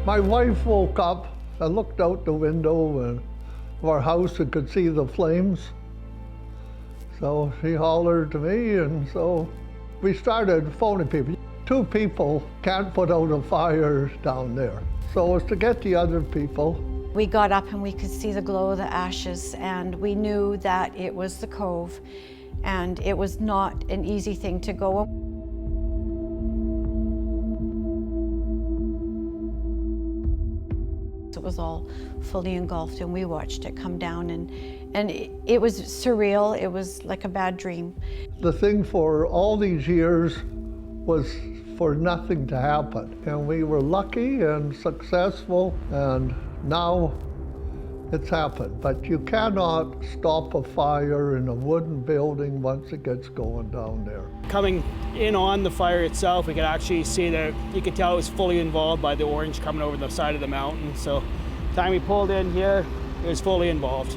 My wife woke up and looked out the window of our house and could see the flames. So she hollered to me, and so we started phoning people. 2 people can't put out a fire down there. So it was to get the other people. We got up and we could see the glow of the ashes, and we knew that it was the cove, and it was not an easy thing to go. It was all fully engulfed, and we watched it come down, and it was surreal. It was like a bad dream. The thing for all these years was for nothing to happen, and we were lucky and successful, and now it's happened. But you cannot stop a fire in a wooden building once it gets going down there. Coming in on the fire itself, we could actually see that you could tell it was fully involved by the orange coming over the side of the mountain. So the time we pulled in here, it was fully involved.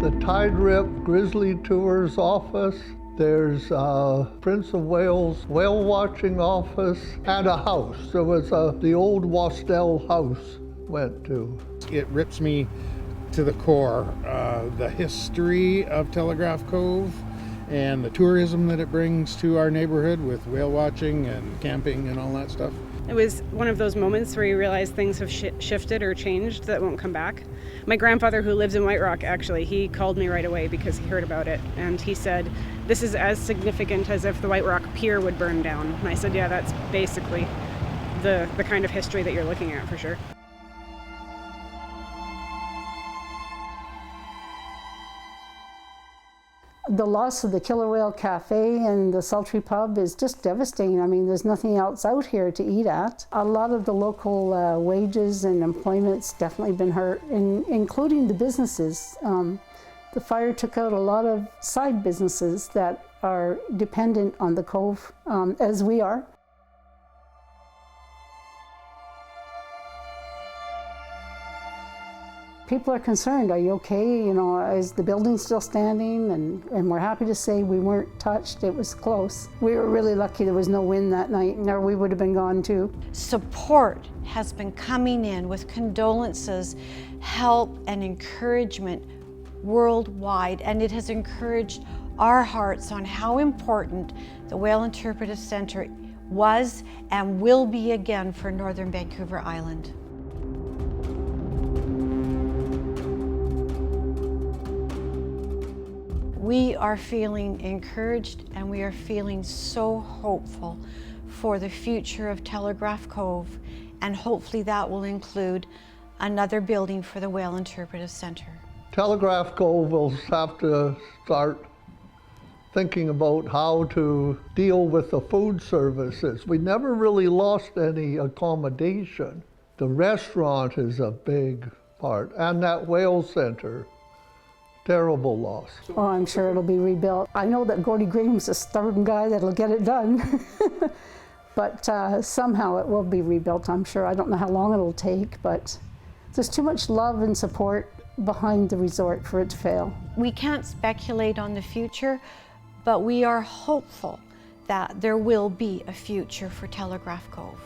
The Tide Rip Grizzly Tours office, there's Prince of Wales whale watching office, and a house. There was the old Wastel house went to. It rips me to the core, the history of Telegraph Cove and the tourism that it brings to our neighborhood with whale watching and camping and all that stuff. It was one of those moments where you realize things have shifted or changed that won't come back. My grandfather, who lives in White Rock, actually, he called me right away because he heard about it, and he said, this is as significant as if the White Rock Pier would burn down. And I said, yeah, that's basically the kind of history that you're looking at, for sure. The loss of the Killer Whale Cafe and the Sultry Pub is just devastating. I mean, there's nothing else out here to eat at. A lot of the local wages and employment's definitely been hurt, including the businesses. The fire took out a lot of side businesses that are dependent on the cove, as we are. People are concerned, are you okay? You know, is the building still standing? And we're happy to say we weren't touched, it was close. We were really lucky there was no wind that night, or we would have been gone too. Support has been coming in with condolences, help, and encouragement worldwide, and it has encouraged our hearts on how important the Whale Interpretive Centre was and will be again for Northern Vancouver Island. We are feeling encouraged, and we are feeling so hopeful for the future of Telegraph Cove, and hopefully that will include another building for the Whale Interpretive Centre. Telegraph Cove will have to start thinking about how to deal with the food services. We never really lost any accommodation. The restaurant is a big part, and that whale center. Terrible loss. Oh, I'm sure it'll be rebuilt. I know that Gordy Graham's a stubborn guy that'll get it done. But somehow it will be rebuilt, I'm sure. I don't know how long it'll take, but there's too much love and support behind the resort for it to fail. We can't speculate on the future, but we are hopeful that there will be a future for Telegraph Cove.